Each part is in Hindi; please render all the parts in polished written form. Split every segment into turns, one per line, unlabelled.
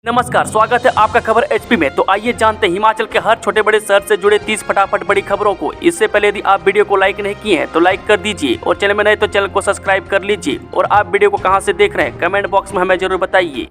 नमस्कार, स्वागत है आपका खबर एचपी में। तो आइए जानते हैं हिमाचल के हर छोटे बड़े शहर से जुड़े 30 फटाफट बड़ी खबरों को। इससे पहले यदि आप वीडियो को लाइक नहीं किए हैं तो लाइक कर दीजिए और चैनल में नए तो चैनल को सब्सक्राइब कर लीजिए। और आप वीडियो को कहां से देख रहे हैं कमेंट बॉक्स में हमें जरूर बताइए।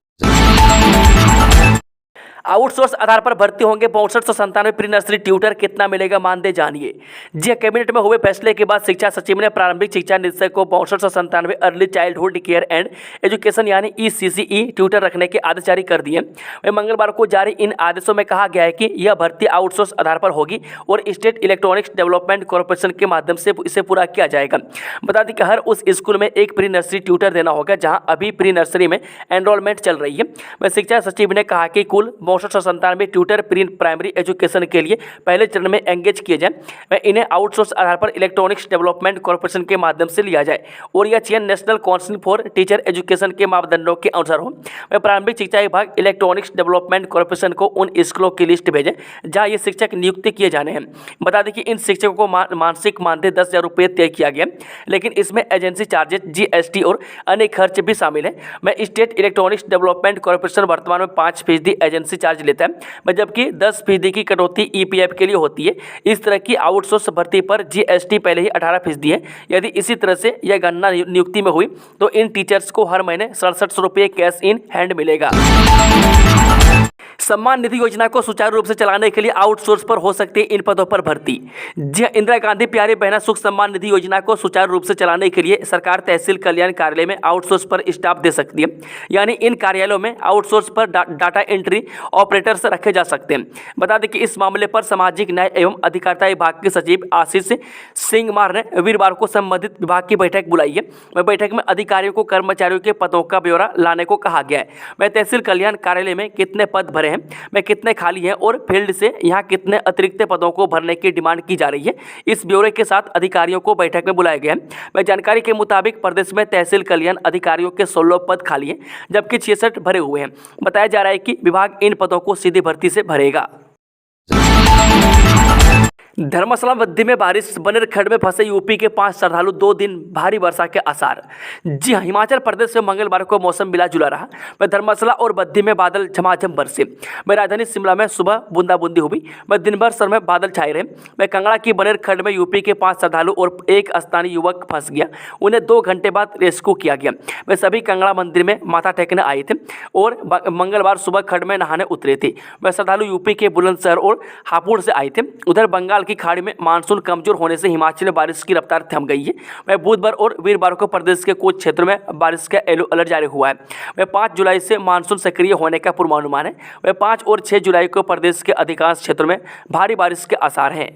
आउटसोर्स आधार पर भर्ती होंगे 6297 प्री नर्सरी ट्यूटर, कितना मिलेगा मानदेय जानिए। जी कैबिनेट में हुए फैसले के बाद शिक्षा सचिव ने प्रारंभिक शिक्षा निदेशक को 6297 early childhood care and education यानी ECCE ट्यूटर रखने के आदेश जारी कर दिए। वहीं मंगलवार को जारी इन आदेशों में कहा गया है कि यह भर्ती आउटसोर्स आधार पर होगी और स्टेट इलेक्ट्रॉनिक्स डेवलपमेंट कॉर्पोरेशन के माध्यम से इसे पूरा किया जाएगा। बता दें कि हर उस स्कूल में एक प्री नर्सरी ट्यूटर देना होगा जहाँ अभी प्री नर्सरी में एनरोलमेंट चल रही है। वहीं शिक्षा सचिव ने कहा कि कुल 6297 ट्यूटर प्री प्राइमरी एजुकेशन के लिए पहले चरण में एंगेज किए जाए। इन्हें आउटसोर्स आधार पर इलेक्ट्रॉनिक्स डेवलपमेंट कॉर्पोरेशन के माध्यम से लिया जाए और यह चयन national council for teacher education के मापदंडों के अनुसार हो। वह प्रारंभिक शिक्षा विभाग इलेक्ट्रॉनिक्स डेवलपमेंट कॉर्पोरेशन को उन स्कूलों की लिस्ट भेजे जहाँ ये शिक्षक नियुक्त किए जाने हैं। बता दें कि इन शिक्षकों को मानसिक मानदेय 10,000 रुपये तय किया गया, लेकिन इसमें एजेंसी चार्जेस, GST और अन्य खर्च भी शामिल है। मैं स्टेट इलेक्ट्रॉनिक्स डेवलपमेंट कॉर्पोरेशन वर्तमान में 5% एजेंसी चार्ज लेता है, जबकि 10% की कटौती EPF के लिए होती है। इस तरह की आउटसोर्स भर्ती पर GST पहले ही 18% है। यदि इसी तरह से यह गणना नियुक्ति में हुई तो इन टीचर्स को हर महीने 6700 रुपये कैश इन हैंड मिलेगा। सम्मान निधि योजना को सुचारू रूप से चलाने के लिए आउटसोर्स पर हो सकती है इन पदों पर भर्ती। जी इंदिरा गांधी प्यारी बहना सुख सम्मान निधि योजना को सुचारू रूप से चलाने के लिए सरकार तहसील कल्याण कार्यालय में आउटसोर्स पर स्टाफ दे सकती है, यानी इन कार्यालयों में आउटसोर्स पर डाटा एंट्री ऑपरेटर्स रखे जा सकते हैं। बता दें कि इस मामले पर सामाजिक न्याय एवं अधिकारिता विभाग के सचिव आशीष सिंह ने वीरवार को संबंधित विभाग की बैठक बुलाई है। वह बैठक में अधिकारियों को कर्मचारियों के पदों का ब्यौरा लाने को कहा गया है। वह तहसील कल्याण कार्यालय में कितने पद भरे हैं, में कितने खाली हैं और फील्ड से यहां कितने अतिरिक्त पदों को भरने की डिमांड की जा रही है, इस ब्यौरे के साथ अधिकारियों को बैठक में बुलाया गया है। वह जानकारी के मुताबिक प्रदेश में तहसील कल्याण अधिकारियों के 16 पद खाली हैं, जबकि 66 भरे हुए हैं। बताया जा रहा है कि विभाग इन पदों को सीधी भर्ती से भरेगा। धर्मशाला बद्दी में बारिश, बनेर खड्ड में फंसे यूपी के 5 श्रद्धालु, 2 दिन भारी वर्षा के आसार। जी हाँ, हिमाचल प्रदेश से मंगलवार को मौसम मिला जुला रहा। वह धर्मशाला और बद्दी में बादल झमाझम बरसे। वह राजधानी शिमला में सुबह बूंदाबूंदी हुई। वह दिन भर सर में बादल छाए रहे। वह कांगड़ा की बनेर खड्ड में यूपी के 5 श्रद्धालु और एक स्थानीय युवक फंस गया। उन्हें 2 घंटे बाद रेस्क्यू किया गया। वह सभी कांगड़ा मंदिर में माथा टेकने आए थे और मंगलवार सुबह खड्ड में नहाने उतरे थे। वह श्रद्धालु यूपी के बुलंदशहर और हापुड़ से आए थे। उधर बंगाल की खाड़ी में मानसून कमजोर होने से हिमाचल में बारिश की रफ्तार थम गई है। वह बुधवार और वीरवार को प्रदेश के कुछ क्षेत्रों में बारिश का येलो अलर्ट जारी हुआ है। वह 5 जुलाई से मानसून सक्रिय होने का पूर्वानुमान है। वह 5 और 6 जुलाई को प्रदेश के अधिकांश क्षेत्रों में भारी बारिश के आसार हैं।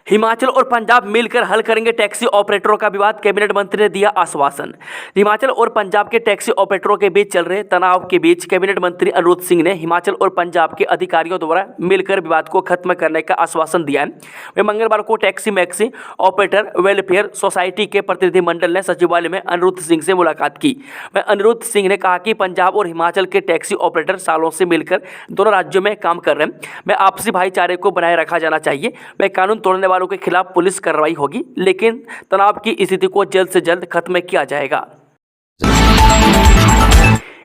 हिमाचल और पंजाब मिलकर हल करेंगे टैक्सी ऑपरेटरों का विवाद, कैबिनेट मंत्री ने दिया आश्वासन। हिमाचल और पंजाब के टैक्सी ऑपरेटरों के बीच चल रहे तनाव के बीच कैबिनेट मंत्री अनुराग सिंह ने हिमाचल और पंजाब के अधिकारियों द्वारा मिलकर विवाद को खत्म करने का आश्वासन दिया है। वे मंगलवार को taxi maxi operator welfare society के प्रतिनिधिमंडल ने सचिवालय में अनुराग सिंह से मुलाकात की। वह अनुराग सिंह ने कहा कि पंजाब और हिमाचल के टैक्सी ऑपरेटर सालों से मिलकर दोनों राज्यों में काम कर रहे हैं। मैं आपसी भाईचारे को बनाए रखा जाना चाहिए। वह कानून तोड़ने वालों के खिलाफ पुलिस कार्रवाई होगी, लेकिन तनाव की स्थिति को जल्द से जल्द खत्म किया जाएगा।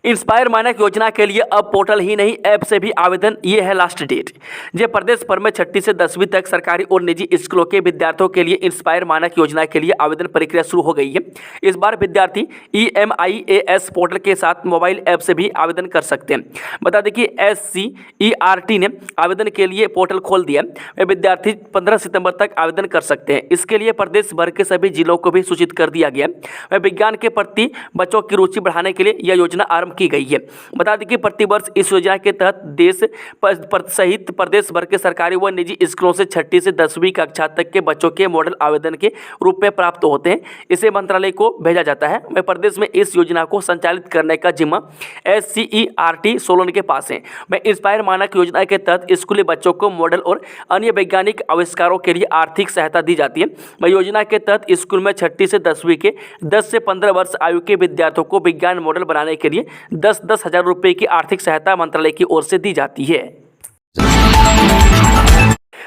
इंस्पायर मानक योजना के लिए अब पोर्टल ही नहीं ऐप से भी आवेदन, ये है लास्ट डेट। जो प्रदेश भर में 6ठी से 10वीं तक सरकारी और निजी स्कूलों के विद्यार्थियों के लिए इंस्पायर मानक योजना के लिए आवेदन प्रक्रिया शुरू हो गई है। इस बार विद्यार्थी EMIAS पोर्टल के साथ मोबाइल ऐप से भी आवेदन कर सकते हैं। बता दें कि SCERT ने आवेदन के लिए पोर्टल खोल दिया। वे विद्यार्थी 15 सितंबर तक आवेदन कर सकते हैं। इसके लिए प्रदेश भर के सभी जिलों को भी सूचित कर दिया गया। वह विज्ञान के प्रति बच्चों की रुचि बढ़ाने के लिए यह योजना आरंभ की गई है। बता दें कि प्रतिवर्ष इस योजना के तहत देश सहित प्रदेश भर के सरकारी व निजी स्कूलों से 6ठी से 10वीं कक्षा तक के बच्चों के मॉडल आवेदन के रूप में प्राप्त होते हैं। इसे मंत्रालय को भेजा जाता है। वह प्रदेश में इस योजना को संचालित करने का जिम्मा SCERT सोलन के पास है। वह इंस्पायर मानक योजना के तहत स्कूली बच्चों को मॉडल और अन्य वैज्ञानिक आविष्कारों के लिए आर्थिक सहायता दी जाती है। वह योजना के तहत स्कूल में 6ठी से 10वीं के 10 से 15 वर्ष आयु के विद्यार्थियों को विज्ञान मॉडल बनाने के लिए 10-10 हज़ार रुपये की आर्थिक सहायता मंत्रालय की ओर से दी जाती है।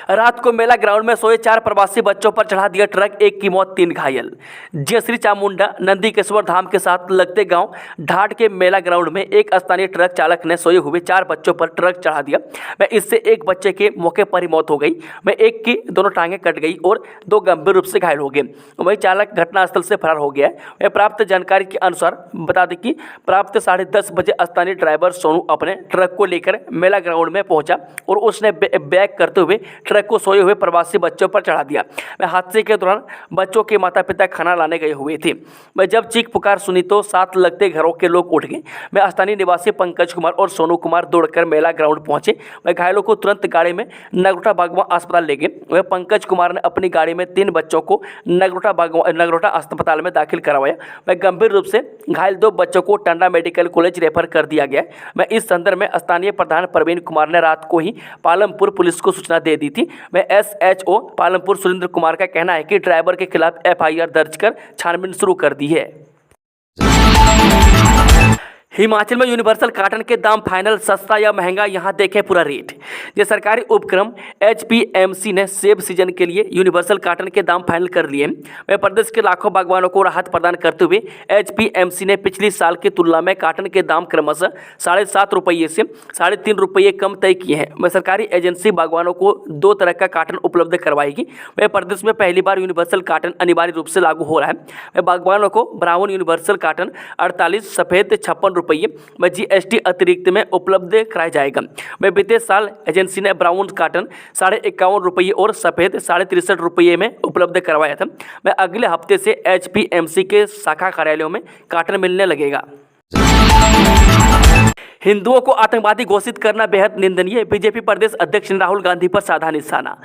रात को मेला ग्राउंड में सोए 4 प्रवासी बच्चों पर चढ़ा दिया ट्रक, 1 की मौत 3 घायल। जय श्री चामुंडा नंदीकेश्वर धाम के साथ लगते गांव ढाट के मेला ग्राउंड में एक स्थानीय ट्रक चालक ने सोए हुए 4 बच्चों पर ट्रक चढ़ा दिया। मैं इससे एक बच्चे के मौके पर ही मौत हो गई। मैं एक की दोनों टांगें कट गई और 2 गंभीर रूप से घायल हो गए। वही चालक घटनास्थल से फरार हो गया है। प्राप्त जानकारी के अनुसार बता दें कि प्राप्त 10:30 बजे स्थानीय ड्राइवर सोनू अपने ट्रक को लेकर मेला ग्राउंड में पहुंचा और उसने बैक करते हुए ट्रक को सोए हुए प्रवासी बच्चों पर चढ़ा दिया। मैं हादसे के दौरान बच्चों के माता पिता खाना लाने गए हुए थे। मैं जब चीख पुकार सुनी तो साथ लगते घरों के लोग उठ गए। मैं स्थानीय निवासी पंकज कुमार और सोनू कुमार दौड़कर मेला ग्राउंड पहुंचे। मैं घायलों को तुरंत गाड़ी में नगरोटा बागवा अस्पताल ले गए। वह पंकज कुमार ने अपनी गाड़ी में 3 बच्चों को नगरोटा अस्पताल में दाखिल करवाया। मैं गंभीर रूप से घायल 2 बच्चों को टांडा मेडिकल कॉलेज रेफर कर दिया गया। मैं इस संदर्भ में स्थानीय प्रधान प्रवीण कुमार ने रात को ही पालमपुर पुलिस को सूचना दे दी थी। मैं SHO पालमपुर सुरेंद्र कुमार का कहना है कि ड्राइवर के खिलाफ FIR दर्ज कर छानबीन शुरू कर दी है। हिमाचल में यूनिवर्सल कॉटन के दाम फाइनल, सस्ता या महंगा, यहां देखें पूरा रेट। ये सरकारी उपक्रम HPMC ने सेब सीजन के लिए यूनिवर्सल कॉटन के दाम फाइनल कर लिए। वह प्रदेश के लाखों बागवानों को राहत प्रदान करते हुए HPMC ने पिछली साल की तुलना में कॉटन के दाम क्रमशः 7.5 रुपये से 3.5 रुपये कम तय किए हैं। वह सरकारी एजेंसी बागवानों को 2 तरह का कॉटन उपलब्ध करवाएगी। वह प्रदेश में पहली बार यूनिवर्सल कॉटन अनिवार्य रूप से लागू हो रहा है। वह बागवानों को ब्राउन यूनिवर्सल कॉटन 48, सफ़ेद 56 रुपये में GST अतिरिक्त में उपलब्ध कराया जाएगा। मैं बीते साल एजेंसी ने ब्राउन कॉटन 51 रुपये और सफ़ेद 63 रुपये में उपलब्ध करवाया था। मैं अगले हफ्ते से HPMC के शाखा कार्यालयों में कॉटन मिलने लगेगा। हिंदुओं को आतंकवादी घोषित करना बेहद निंदनीय, बीजेपी प्रदेश अध्यक्ष ने राहुल गांधी पर साधा निशाना।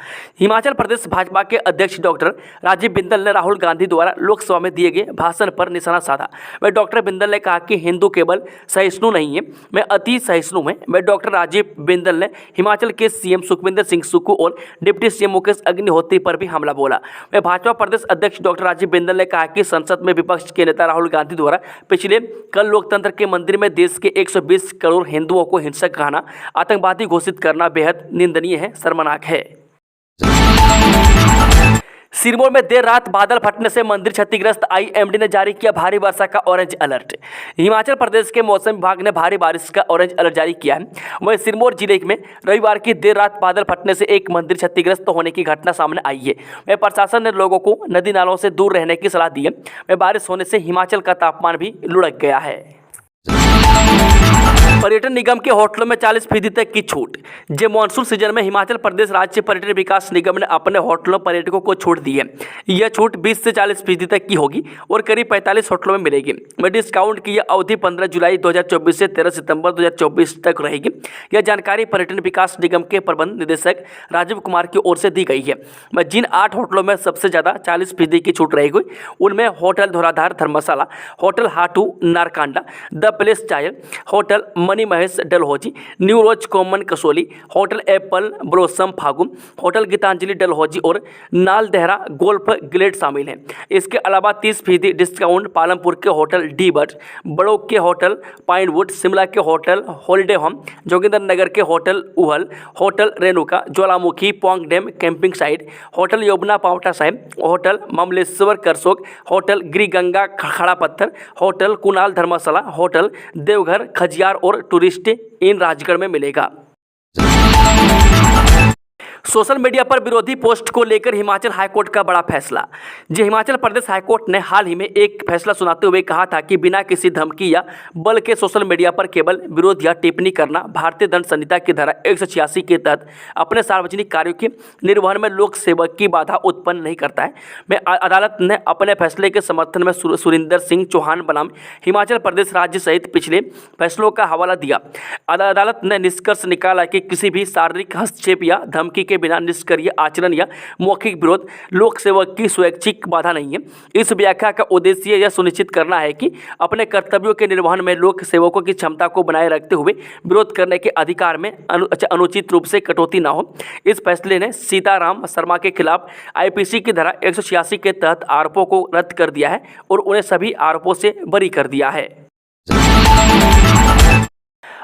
हिमाचल प्रदेश भाजपा के अध्यक्ष डॉक्टर राजीव बिंदल ने राहुल गांधी द्वारा लोकसभा में दिए गए भाषण पर निशाना साधा। वह डॉक्टर बिंदल ने कहा कि हिंदू केवल सहिष्णु नहीं है, मैं अति सहिष्णु है। वह डॉक्टर राजीव बिंदल ने हिमाचल के CM सुखविंदर सिंह सुक्खू और डिप्टी CM मुकेश अग्निहोत्री पर भी हमला बोला। वह भाजपा प्रदेश अध्यक्ष डॉक्टर राजीव बिंदल ने कहा कि संसद में विपक्ष के नेता राहुल गांधी द्वारा पिछले कल लोकतंत्र के मंदिर में देश के 120 करोड़ हिंदुओं को हिंसक कहना, आतंकवादी घोषित करना बेहद निंदनीय है, शर्मनाक है। सिरमौर में देर रात बादल फटने से मंदिर क्षतिग्रस्त, IMD ने जारी किया भारी वर्षा का ऑरेंज अलर्ट। हिमाचल प्रदेश के मौसम विभाग ने भारी बारिश का ऑरेंज अलर्ट जारी किया है। वहीं सिरमौर जिले में रविवार की देर रात बादल फटने से एक मंदिर क्षतिग्रस्त होने की घटना सामने आई है। वहीं प्रशासन ने लोगों को नदी नालों से दूर रहने की सलाह दी है। वहीं बारिश होने से हिमाचल का तापमान भी लुढ़क गया है। पर्यटन निगम के होटलों में 40% तक की छूट। जे मानसून सीजन में हिमाचल प्रदेश राज्य पर्यटन विकास निगम ने अपने होटलों पर्यटकों को छूट दी है। यह छूट 20 से 40% तक की होगी और करीब 45 होटलों में मिलेगी। में डिस्काउंट की यह अवधि 15 जुलाई 2024 से 13 सितंबर 2024 तक रहेगी। यह जानकारी पर्यटन विकास निगम के प्रबंध निदेशक राजीव कुमार की ओर से दी गई है। में जिन 8 होटलों में सबसे ज़्यादा 40% की छूट रहेगी उनमें hotel Dhauladhar Dharamshala, hotel Hatu Narkanda, the place Chail, hotel Mani Mahesh Dalhousie, new rose common Kasauli, hotel apple blossom Fagu, hotel Geetanjali Dalhousie और नालदेहरा गोल्फ ग्लेड शामिल हैं। इसके अलावा 30% डिस्काउंट पालमपुर के होटल डी बर्ड, बड़ोग के होटल पाइनवुड, शिमला के होटल हॉलीडे होम, जोगिंद्रनगर के hotel Uhl, hotel Renuka, Jwalamukhi Pong dam camping site, hotel Yamuna Paonta Sahib, hotel Mamleshwar Karsog, hotel Giriganga Khada Patthar, hotel Kunal Dharamshala, hotel Devghar Khajjiar और टूरिस्ट इन राजगढ़ में मिलेगा। सोशल मीडिया पर विरोधी पोस्ट को लेकर हिमाचल हाईकोर्ट का बड़ा फैसला। जी हिमाचल प्रदेश हाईकोर्ट ने हाल ही में एक फैसला सुनाते हुए कहा था कि बिना किसी धमकी या बल के सोशल मीडिया पर केवल विरोध या टिप्पणी करना भारतीय दंड संहिता की धारा 186 के तहत अपने सार्वजनिक कार्यों के निर्वहन में लोक सेवक की बाधा उत्पन्न नहीं करता है। मैं अदालत ने अपने फैसले के समर्थन में सुरिंदर सिंह चौहान बनाम हिमाचल प्रदेश राज्य सहित पिछले फैसलों का हवाला दिया। अदालत ने निष्कर्ष निकाला कि किसी भी शारीरिक हस्तक्षेप या धमकी के बिना निष्क्रिय आचरण या मौखिक विरोध लोक सेवक की स्वैच्छिक बाधा नहीं है। इस व्याख्या का उद्देश्य यह सुनिश्चित करना है कि अपने कर्तव्यों के निर्वहन में लोक सेवकों की क्षमता को बनाए रखते हुए विरोध करने के अधिकार में अनुचित रूप से कटौती न हो। इस फैसले ने सीताराम शर्मा के खिलाफ IPC की धारा 186 के तहत आरोपों को रद्द कर दिया है और उन्हें सभी आरोपों से बरी कर दिया है।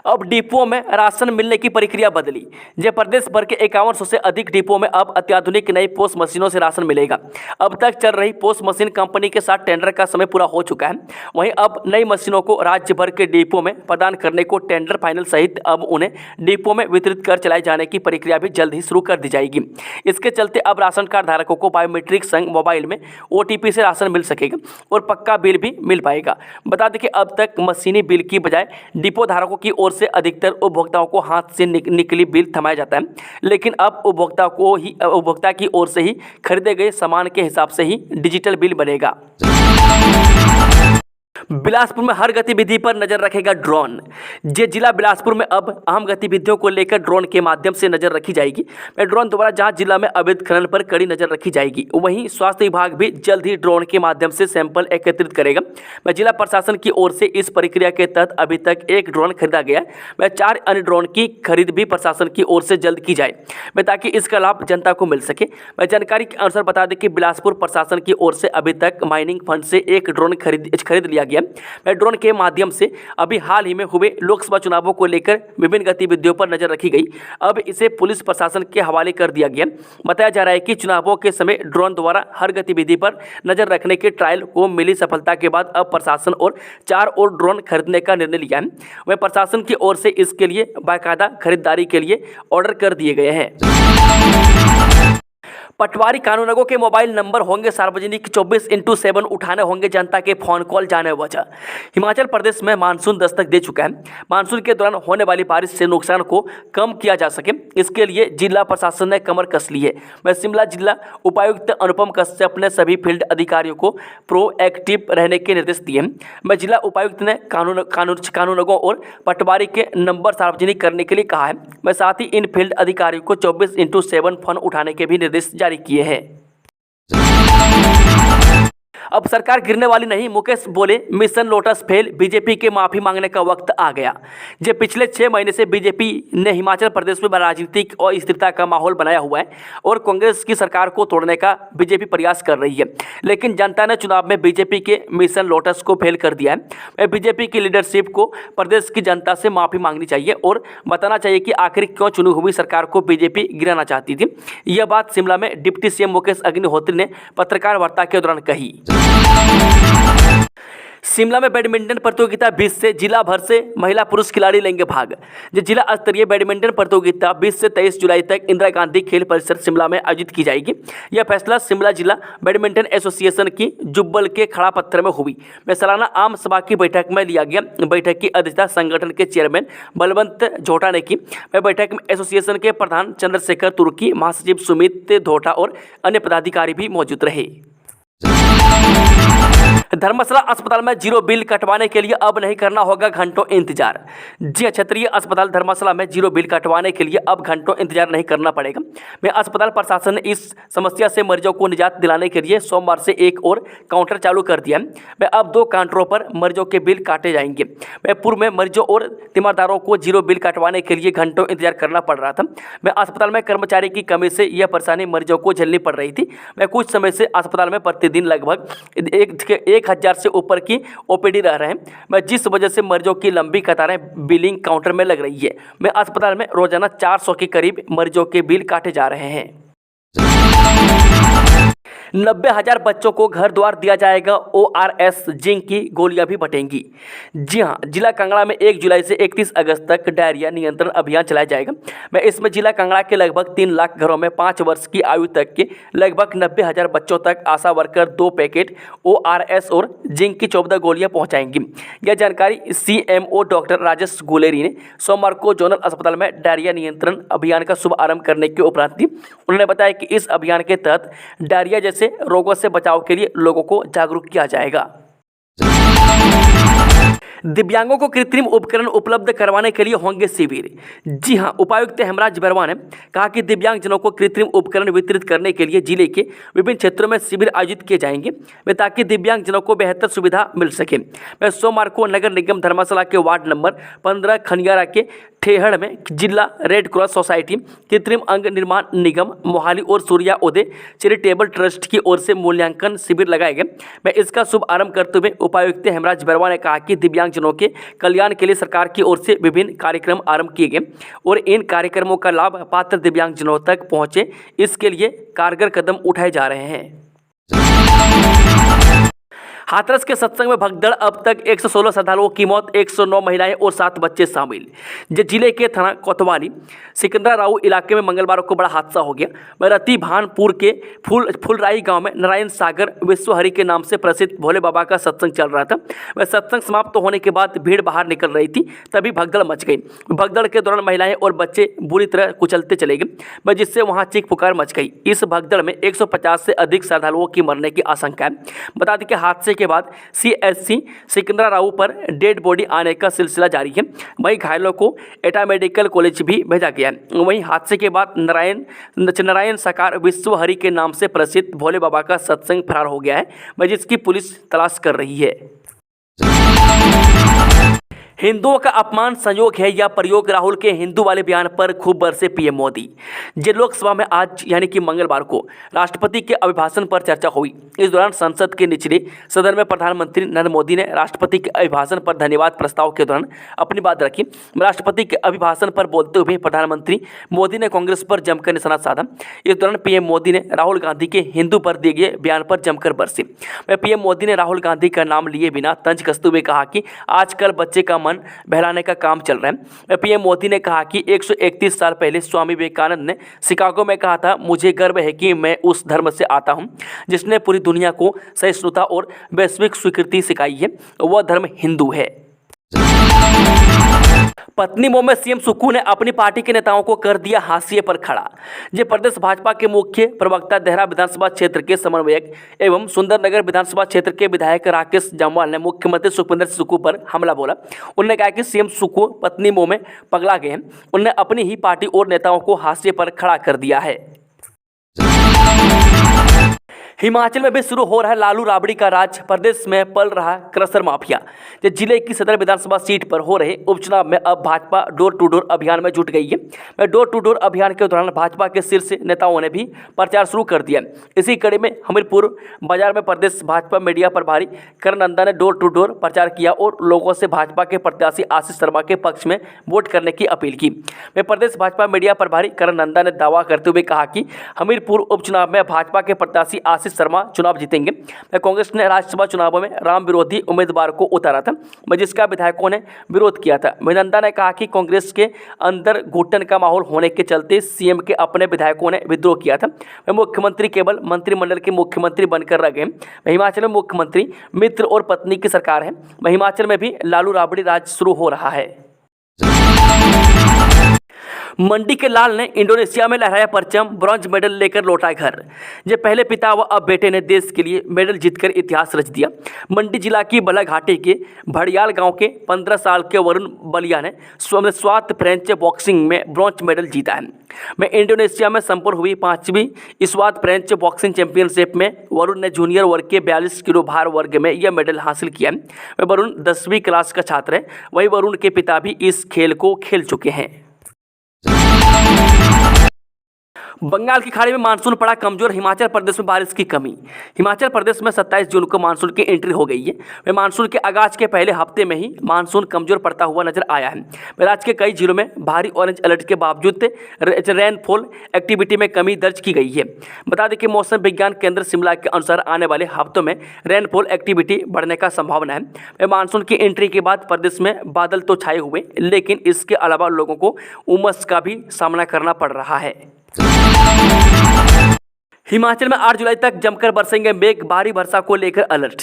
अब डिपुओं में राशन मिलने की प्रक्रिया बदली। जब प्रदेश भर के 5100 से अधिक डिपुओं में अब अत्याधुनिक नई पोस्ट मशीनों से राशन मिलेगा। अब तक चल रही पोस्ट मशीन कंपनी के साथ टेंडर का समय पूरा हो चुका है। वहीं अब नई मशीनों को राज्य भर के डिपुओं में प्रदान करने को टेंडर फाइनल सहित अब उन्हें डिपुओं में वितरित कर चलाए जाने की प्रक्रिया भी जल्द ही शुरू कर दी जाएगी। इसके चलते अब राशन कार्ड धारकों को बायोमेट्रिक संग मोबाइल में OTP से राशन मिल सकेगा और पक्का बिल भी मिल पाएगा। बता दें कि अब तक मशीनी बिल की बजाय डिपो धारकों की ओर से अधिकतर उपभोक्ताओं को हाथ से निकली बिल थमाया जाता है, लेकिन अब उपभोक्ता की ओर से ही खरीदे गए सामान के हिसाब से ही डिजिटल बिल बनेगा। बिलासपुर में हर गतिविधि पर नजर रखेगा ड्रोन। जिला बिलासपुर में अब अहम गतिविधियों को लेकर ड्रोन के माध्यम से नजर रखी जाएगी। ड्रोन द्वारा जहां जिला में अवैध खनन पर कड़ी नजर रखी जाएगी, वहीं स्वास्थ्य विभाग भी जल्द ही ड्रोन के माध्यम से सैंपल एकत्रित करेगा। जिला प्रशासन की ओर से इस प्रक्रिया के तहत अभी तक 1 ड्रोन खरीदा गया है। 4 अन्य ड्रोन की खरीद भी प्रशासन की ओर से जल्द की जाए ताकि इसका लाभ जनता को मिल सके। जानकारी के अनुसार बता दें कि बिलासपुर प्रशासन की ओर से अभी तक माइनिंग फंड से 1 ड्रोन खरीद लिया गया। ड्रोन के माध्यम से अभी हाल ही में हुए लोकसभा चुनावों को लेकर विभिन्न गतिविधियों पर नजर रखी गई। अब इसे पुलिस प्रशासन के हवाले कर दिया गया। बताया जा रहा है कि चुनावों के समय ड्रोन द्वारा हर गतिविधि पर नजर रखने के ट्रायल को मिली सफलता के बाद अब प्रशासन और 4 और ड्रोन खरीदने का निर्णय लिया है। वह प्रशासन की ओर से इसके लिए बाकायदा खरीदारी के लिए ऑर्डर कर दिए गए हैं। पटवारी कानूनगों के मोबाइल नंबर होंगे सार्वजनिक, 24/7 उठाने होंगे जनता के फोन कॉल। जाने वजह हिमाचल प्रदेश में मानसून दस्तक दे चुका है। मानसून के दौरान होने वाली बारिश से नुकसान को कम किया जा सके, इसके लिए जिला प्रशासन ने कमर कस ली है। शिमला जिला उपायुक्त अनुपम कश्यप ने सभी फील्ड अधिकारियों को प्रोएक्टिव रहने के निर्देश दिए हैं। जिला उपायुक्त ने कानूनगों और पटवारी के नंबर सार्वजनिक करने के लिए कहा है। साथ ही इन फील्ड अधिकारियों को 24/7 फोन उठाने के भी निर्देश जारी किए हैं। अब सरकार गिरने वाली नहीं, मुकेश बोले मिशन लोटस फेल, बीजेपी के माफी मांगने का वक्त आ गया। जो पिछले 6 महीने से बीजेपी ने हिमाचल प्रदेश में राजनीतिक अस्थिरता का माहौल बनाया हुआ है और कांग्रेस की सरकार को तोड़ने का बीजेपी प्रयास कर रही है, लेकिन जनता ने चुनाव में बीजेपी के मिशन लोटस को फेल कर दिया है। बीजेपी की लीडरशिप को प्रदेश की जनता से माफी मांगनी चाहिए और बताना चाहिए कि आखिर क्यों चुनी हुई सरकार को बीजेपी गिराना चाहती थी। यह बात शिमला में डिप्टी सीएम मुकेश अग्निहोत्री ने पत्रकार वार्ता के दौरान कही। शिमला में बैडमिंटन प्रतियोगिता 20 से जिला भर से महिला पुरुष खिलाड़ी लेंगे भाग। जिला स्तरीय बैडमिंटन प्रतियोगिता 20 से 23 जुलाई तक इंदिरा गांधी खेल परिसर शिमला में आयोजित की जाएगी। यह फैसला शिमला जिला बैडमिंटन एसोसिएशन की जुब्बल के खड़ा पत्थर में हुई सालाना आम सभा की बैठक में लिया गया। बैठक की अध्यक्षता संगठन के चेयरमैन बलवंत झोटा ने की। बैठक में एसोसिएशन के प्रधान चंद्रशेखर तुर्की, महासचिव सुमित धोटा और अन्य पदाधिकारी भी मौजूद रहे। धर्मशाला अस्पताल में 0 बिल कटवाने के लिए अब नहीं करना होगा घंटों इंतजार। क्षेत्रीय अस्पताल धर्मशाला में 0 बिल कटवाने के लिए अब घंटों इंतजार नहीं करना पड़ेगा। अस्पताल प्रशासन ने इस समस्या से मरीजों को निजात दिलाने के लिए सोमवार से एक और काउंटर चालू कर दिया है। अब 2 काउंटरों पर मरीजों के बिल काटे जाएंगे। पूर्व में मरीजों और तीमारदारों को 0 बिल कटवाने के लिए घंटों इंतजार करना पड़ रहा था। अस्पताल में कर्मचारी की कमी से यह परेशानी मरीजों को झेलनी पड़ रही थी। कुछ समय से अस्पताल में प्रतिदिन लगभग 1000 से ऊपर की ओपीडी रह रहे हैं, जिस वजह से मरीजों की लंबी कतारें बिलिंग काउंटर में लग रही है। अस्पताल में रोजाना 400 के करीब मरीजों के बिल काटे जा रहे हैं। 90,000 बच्चों को घर द्वार दिया जाएगा। ORS जिंक की गोलियां भी बटेंगी। जी हां, जिला कांगड़ा में 1 जुलाई से 31 अगस्त तक डायरिया नियंत्रण अभियान चलाया जाएगा। इसमें जिला कांगड़ा के लगभग 3 लाख घरों में 5 वर्ष की आयु तक के लगभग 90,000 बच्चों तक आशा वर्कर 2 पैकेट ORS और जिंक की 14 गोलियां पहुंचाएंगी। यह जानकारी CMO डॉक्टर राजेश गुलेरी ने सोमवार को जोनल अस्पताल में डायरिया नियंत्रण अभियान का शुभारंभ करने के उपरांत दी। उन्होंने बताया कि इस अभियान के तहत डायरिया जैसे रोगों से बचाव के लिए लोगों को जागरूक किया जाएगा। दिव्यांगों को कृत्रिम उपकरण उपलब्ध करवाने के लिए होंगे शिविर। जी हां, उपायुक्त हेमराज बरवा ने कहा कि दिव्यांगजनों को कृत्रिम उपकरण वितरित करने के लिए जिले के विभिन्न क्षेत्रों में शिविर आयोजित किए जाएंगे ताकि दिव्यांगजनों को बेहतर सुविधा मिल सके। सोमवार को नगर निगम धर्मशाला के वार्ड नंबर 15 खनियारा के ठेहड़ में जिला रेड क्रॉस सोसाइटी, कृत्रिम अंग निर्माण निगम मोहाली और सूर्या उदय चैरिटेबल ट्रस्ट की ओर से मूल्यांकन शिविर लगाए गए। मैं इसका शुभ आरंभ करते हुए उपायुक्त हेमराज बरवा ने कहा कि दिव्यांगजनों के कल्याण के लिए सरकार की ओर से विभिन्न कार्यक्रम आरंभ किए गए और इन कार्यक्रमों का लाभ पात्र दिव्यांगजनों तक पहुंचे, इसके लिए कारगर कदम उठाए जा रहे हैं। हाथरस के सत्संग में भगदड़, अब तक 116 श्रद्धालुओं की मौत, 109 महिलाएं और 7 बच्चे शामिल। जिले के थाना कोतवाली सिकंदरा राऊ इलाके में मंगलवार को बड़ा हादसा हो गया। रती भानपुर के फुलराई गांव में नारायण सागर विश्वहरि के नाम से प्रसिद्ध भोले बाबा का सत्संग चल रहा था। वह सत्संग समाप्त होने के बाद भीड़ बाहर निकल रही थी, तभी भगदड़ मच गई। भगदड़ के दौरान महिलाएं और बच्चे बुरी तरह कुचलते चले गए, जिससे वहां चीख पुकार मच गई। इस भगदड़ में 150 से अधिक श्रद्धालुओं की मरने की आशंका है। बता दें कि हादसे के बाद CSC सिकंदरा राऊ पर डेड बॉडी आने का सिलसिला जारी है। वहीं घायलों को एटा मेडिकल कॉलेज भी भेजा गया है। वहीं हादसे के बाद नारायण साकार विश्वहरि के नाम से प्रसिद्ध भोले बाबा का सत्संग फरार हो गया है, जिसकी पुलिस तलाश कर रही है। हिंदुओं का अपमान संयोग है या प्रयोग, राहुल के हिंदू वाले बयान पर खूब बरसे पीएम मोदी। जे लोकसभा में आज यानी कि मंगलवार को राष्ट्रपति के अभिभाषण पर चर्चा हुई। इस दौरान संसद के निचले सदन में प्रधानमंत्री नरेंद्र मोदी ने राष्ट्रपति के अभिभाषण पर धन्यवाद प्रस्ताव के दौरान अपनी बात रखी। राष्ट्रपति के अभिभाषण पर बोलते हुए प्रधानमंत्री मोदी ने कांग्रेस पर जमकर निशाना साधा। इस दौरान पीएम मोदी ने राहुल गांधी के हिंदू पर दिए गए बयान पर जमकर बरसे। पीएम मोदी ने राहुल गांधी का नाम लिए बिना तंज कसते हुए कहा कि आजकल बच्चे का मन बहलाने का काम चल रहा है। पीएम मोदी ने कहा कि 131 साल पहले स्वामी विवेकानंद ने शिकागो में कहा था, मुझे गर्व है कि मैं उस धर्म से आता हूं जिसने पूरी दुनिया को सहिष्णुता और वैश्विक स्वीकृति सिखाई है। वह धर्म हिंदू है। पत्नी मोह में सीएम सुक्खू ने अपनी पार्टी के नेताओं को कर दिया हाशिए पर खड़ा। जे प्रदेश भाजपा के मुख्य प्रवक्ता देहरा विधानसभा क्षेत्र के समन्वयक एवं सुंदरनगर विधानसभा क्षेत्र के विधायक राकेश जम्वाल ने मुख्यमंत्री सुखविंदर सुक्खू पर हमला बोला। उन्होंने कहा कि सीएम सुक्खू पत्नी मोह में पगला गए हैं। उन्होंने अपनी ही पार्टी और नेताओं को हाशिए पर खड़ा कर दिया है। हिमाचल में भी शुरू हो रहा है लालू राबड़ी का राज, प्रदेश में पल रहा क्रशर माफिया। जिले की सदर विधानसभा सीट पर हो रहे उपचुनाव में अब भाजपा डोर टू डोर अभियान में जुट गई है। डोर टू डोर अभियान के दौरान भाजपा के शीर्ष नेताओं ने भी प्रचार शुरू कर दिया। इसी कड़ी में हमीरपुर बाजार में प्रदेश भाजपा मीडिया प्रभारी करण नंदा ने डोर टू डोर प्रचार किया और लोगों से भाजपा के प्रत्याशी आशीष शर्मा के पक्ष में वोट करने की अपील की। प्रदेश भाजपा मीडिया प्रभारी करण नंदा ने दावा करते हुए कहा कि हमीरपुर उपचुनाव में भाजपा के प्रत्याशी आशीष शर्मा चुनाव जीतेंगे। कांग्रेस ने राज्यसभा चुनावों में राम विरोधी उम्मीदवार को उतारा था, जिसका विधायकों ने विरोध किया था। नंदा ने कहा कि कांग्रेस के अंदर घुटन का माहौल होने के चलते सीएम के अपने विधायकों ने विद्रोह किया था। मुख्यमंत्री केवल मंत्रिमंडल के मुख्यमंत्री बनकर रह गए। हिमाचल में मुख्यमंत्री मित्र और पत्नी की सरकार है। हिमाचल में भी लालू राबड़ी राज शुरू हो रहा है। मंडी के लाल ने इंडोनेशिया में लहराया परचम, ब्रॉन्ज मेडल लेकर लौटा घर। जो पहले पिता व अब बेटे ने देश के लिए मेडल जीतकर इतिहास रच दिया। मंडी जिला की बलाघाटी के भड़ियाल गांव के 15 साल के वरुण बलिया ने स्वात फ्रेंच बॉक्सिंग में ब्रॉन्ज मेडल जीता है। इंडोनेशिया में संपन्न हुई 5वीं स्वात फ्रेंच बॉक्सिंग चैंपियनशिप में वरुण ने जूनियर वर्ग के 42 किलो भार वर्ग में यह मेडल हासिल किया है। वरुण 10वीं क्लास का छात्र है। वहीं वरुण के पिता भी इस खेल को खेल चुके हैं। बंगाल की खाड़ी में मानसून पड़ा कमजोर, हिमाचल प्रदेश में बारिश की कमी। हिमाचल प्रदेश में 27 जून को मानसून की एंट्री हो गई है। मानसून के आगाज के पहले हफ्ते में ही मानसून कमजोर पड़ता हुआ नजर आया है। राज्य के कई जिलों में भारी ऑरेंज अलर्ट के बावजूद रेनफॉल एक्टिविटी में कमी दर्ज की गई है। बता दें कि मौसम विज्ञान केंद्र शिमला के अनुसार आने वाले हफ्तों में रेनफॉल एक्टिविटी बढ़ने का संभावना है। मानसून की एंट्री के बाद प्रदेश में बादल तो छाए हुए, लेकिन इसके अलावा लोगों को उमस का भी सामना करना पड़ रहा है। हिमाचल में 8 जुलाई तक जमकर बरसेंगे मेघ, भारी वर्षा को लेकर अलर्ट।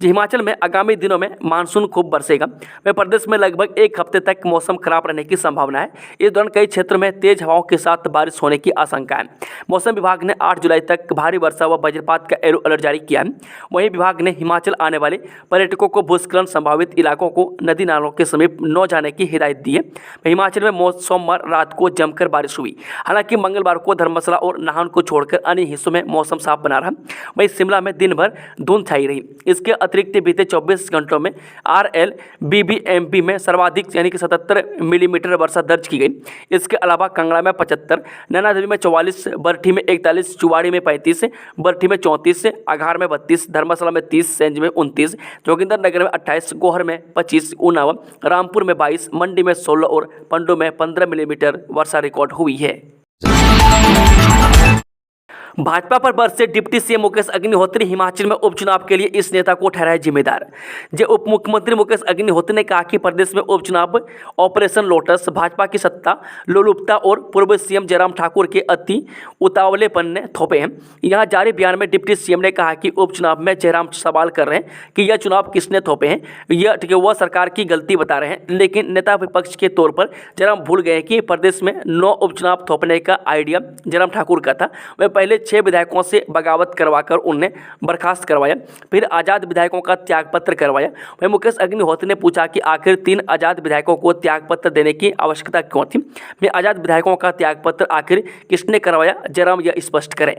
हिमाचल में आगामी दिनों में मानसून खूब बरसेगा। प्रदेश में लगभग एक हफ्ते तक मौसम खराब रहने की संभावना है। इस दौरान कई क्षेत्रों में तेज हवाओं के साथ बारिश होने की आशंका है। मौसम विभाग ने 8 जुलाई तक भारी वर्षा व वज्रपात का येलो अलर्ट जारी किया है। वहीं विभाग ने हिमाचल आने वाले पर्यटकों को भूस्खलन संभावित इलाकों को नदी नालों के समीप न जाने की हिदायत दी है। हिमाचल में सोमवार रात को जमकर बारिश हुई। हालांकि मंगलवार को धर्मशाला और नाहन को छोड़कर अन्य हिस्सों में मौसम साफ बना रहा। वहीं शिमला में दिन भर धुंध छाई रही। इसके इसके अतिरिक्त बीते 24 घंटों में RLBBMP में सर्वाधिक यानी कि 77 मिलीमीटर वर्षा दर्ज की गई। इसके अलावा कांगड़ा में 75, नैना देवी में 44, बरठी में 41, चुवाड़ी में 35, बरठी में 34, आघार में 32, धर्मशाला में 30, सेंज में 29, जोगिंदरनगर में 28, गोहर में 25, उन्नाव, रामपुर में 22, मंडी में 16 और पंडो में 15 मिलीमीटर वर्षा रिकॉर्ड हुई है। भाजपा पर बरसे डिप्टी सीएम मुकेश अग्निहोत्री, हिमाचल में उपचुनाव के लिए इस नेता को ठहराया जिम्मेदार। उप मुख्यमंत्री मुकेश अग्निहोत्री ने कहा कि प्रदेश में उपचुनाव ऑपरेशन लोटस भाजपा की सत्ता लोलुपता और पूर्व सीएम जयराम ठाकुर के अति उतावलेपन ने थोपे हैं। यहां जारी बयान में डिप्टी सीएम ने कहा कि उपचुनाव में जयराम सवाल कर रहे हैं कि यह चुनाव किसने थोपे हैं, यह वह सरकार की गलती बता रहे हैं, लेकिन नेता विपक्ष के तौर पर जयराम भूल गए कि प्रदेश में 9 उपचुनाव थोपने का आइडिया जयराम ठाकुर का था। वह पहले 6 विधायकों से बगावत करवाकर उन्हें बर्खास्त करवाया, फिर आज़ाद विधायकों का त्यागपत्र करवाया। वहीं मुकेश अग्निहोत्री ने पूछा कि आखिर 3 आज़ाद विधायकों को त्यागपत्र देने की आवश्यकता क्यों थी। मैं आज़ाद विधायकों का त्यागपत्र आखिर किसने करवाया, जयराम यह स्पष्ट करें।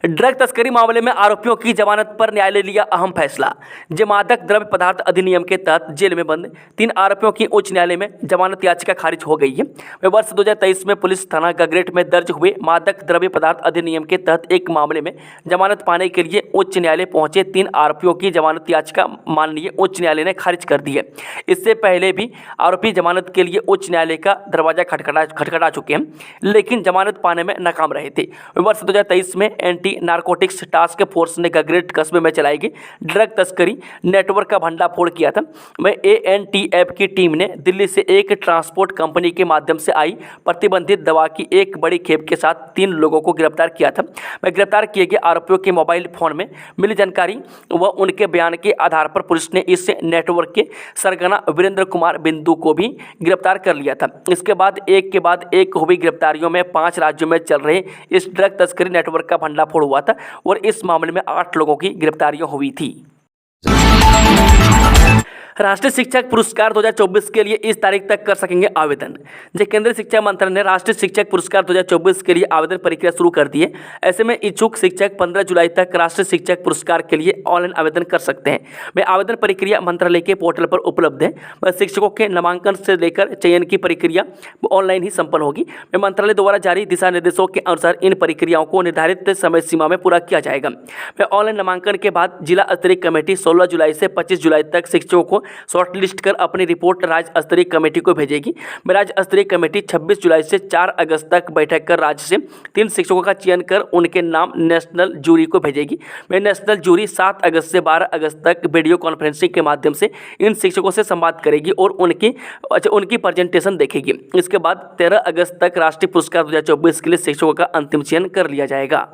ड्रग तस्करी मामले में आरोपियों की जमानत पर न्यायालय लिया अहम फैसला। मादक द्रव्य पदार्थ अधिनियम के तहत जेल में बंद 3 आरोपियों की उच्च न्यायालय में जमानत याचिका खारिज हो गई है। वे वर्ष 2023 में पुलिस थाना गगरेट में दर्ज हुए मादक द्रव्य पदार्थ अधिनियम के तहत एक मामले में जमानत पाने के लिए उच्च न्यायालय पहुंचे 3 आरोपियों की जमानत याचिका माननीय उच्च न्यायालय ने खारिज कर दी है। इससे पहले भी आरोपी जमानत के लिए उच्च न्यायालय का दरवाजा खटखटा चुके हैं, लेकिन जमानत पाने में नाकाम रहे थे। वर्ष 2023 में एंटी नारकोटिक्स टास्क फोर्स ने गगरेट कस्बे में चलाई गई ड्रग तस्करी नेटवर्क का भंडाफोड़ किया था। वह ANTF की टीम ने दिल्ली से एक ट्रांसपोर्ट कंपनी के माध्यम से आई प्रतिबंधित दवा की एक बड़ी खेप के साथ 3 लोगों को गिरफ्तार किया था। वह गिरफ्तार किए गए आरोपियों के मोबाइल फोन में मिली जानकारी व उनके बयान के आधार पर पुलिस ने इस नेटवर्क के सरगना वीरेंद्र कुमार बिंदु को भी गिरफ्तार कर लिया था। इसके बाद एक हुई गिरफ्तारियों में 5 राज्यों में चल रहे इस ड्रग तस्करी नेटवर्क का भंडाफोड़ हुआ था और इस मामले में 8 लोगों की गिरफ्तारियां हुई थी। राष्ट्रीय शिक्षक पुरस्कार 2024 के लिए इस तारीख तक कर सकेंगे आवेदन। केंद्रीय शिक्षा मंत्रालय ने राष्ट्रीय शिक्षक पुरस्कार 2024 के लिए आवेदन प्रक्रिया शुरू कर दी है। ऐसे में इच्छुक शिक्षक 15 जुलाई तक राष्ट्रीय शिक्षक पुरस्कार के लिए ऑनलाइन आवेदन कर सकते हैं। वह आवेदन प्रक्रिया मंत्रालय के पोर्टल पर उपलब्ध है। वह शिक्षकों के नामांकन से लेकर चयन की प्रक्रिया ऑनलाइन ही संपन्न होगी। वह मंत्रालय द्वारा जारी दिशा निर्देशों के अनुसार इन प्रक्रियाओं को निर्धारित समय सीमा में पूरा किया जाएगा। वह ऑनलाइन नामांकन के बाद जिला स्तरीय कमेटी 16 जुलाई से 25 जुलाई तक शिक्षकों को शॉर्टलिस्ट कर अपनी रिपोर्ट राज्य स्तरीय कमेटी को भेजेगी। राज्य स्तरीय कमेटी 26 जुलाई से 4 अगस्त तक बैठक कर राज्य से 3 शिक्षकों का चयन कर उनके नाम नेशनल जूरी को भेजेगी। नेशनल जूरी 7 अगस्त से 12 अगस्त तक वीडियो कॉन्फ्रेंसिंग के माध्यम से इन शिक्षकों से संवाद करेगी और उनकी प्रेजेंटेशन देखेगी। इसके बाद 13 अगस्त तक राष्ट्रीय पुरस्कार 2024 के लिए शिक्षकों का अंतिम चयन कर लिया जाएगा।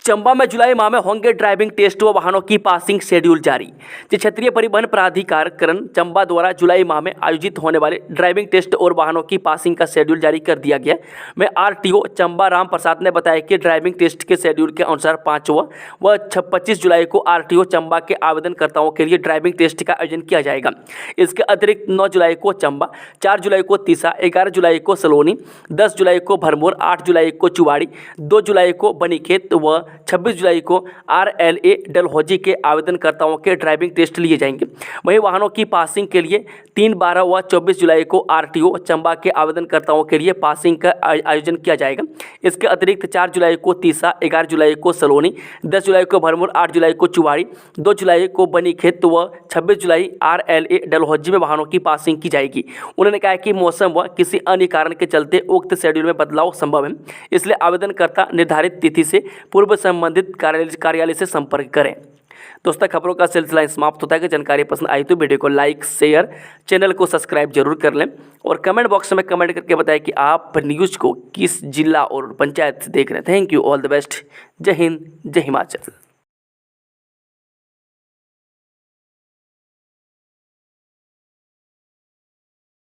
चंबा में जुलाई माह में होंगे ड्राइविंग टेस्ट व वाहनों की पासिंग शेड्यूल जारी। क्षेत्रीय परिवहन प्राधिकरण चंबा द्वारा जुलाई माह में आयोजित होने वाले ड्राइविंग टेस्ट और वाहनों की पासिंग का शेड्यूल जारी कर दिया गया। में RTO चंबा राम प्रसाद ने बताया कि ड्राइविंग टेस्ट के शेड्यूल के अनुसार 5वां व 25 जुलाई को RTO चंबा के आवेदनकर्ताओं के लिए ड्राइविंग टेस्ट का आयोजन किया जाएगा। इसके अतिरिक्त 9 जुलाई को चंबा, 4 जुलाई को तीसा, 11 जुलाई को सलोनी, 10 जुलाई को भरमौर, 8 जुलाई को चुवाड़ी, 2 जुलाई को बनीखेत व 26 जुलाई को RLA डलहौजी के आवेदनकर्ताओं के ड्राइविंग टेस्ट लिए जाएंगे। वहीं वाहनों की पासिंग के लिए 3, 12 व 24 जुलाई को RTO चंबा के आवेदनकर्ताओं के लिए पासिंग का आयोजन किया जाएगा। इसके अतिरिक्त 4 जुलाई को तीसा, 11 जुलाई को सलोनी, 10 जुलाई को भरमौर, 8 जुलाई को चुवाड़ी, 2 जुलाई को बनीखेत व 26 जुलाई RLA डलहौजी में वाहनों की पासिंग की जाएगी। उन्होंने कहा कि मौसम व किसी अन्य कारण के चलते उक्त शेड्यूल में बदलाव संभव है, इसलिए आवेदनकर्ता निर्धारित तिथि से पूर्व संबंधित कार्यालय से संपर्क करें। दोस्तों, खबरों का सिलसिला समाप्त होता है। कि जानकारी पसंद आई तो वीडियो को लाइक, शेयर, चैनल को सब्सक्राइब जरूर कर लें और कमेंट बॉक्स में कमेंट करके बताएं कि आप न्यूज़ को किस जिला और पंचायत से देख रहे हैं। Thank you, all the best. जय हिंद, जय हिमाचल।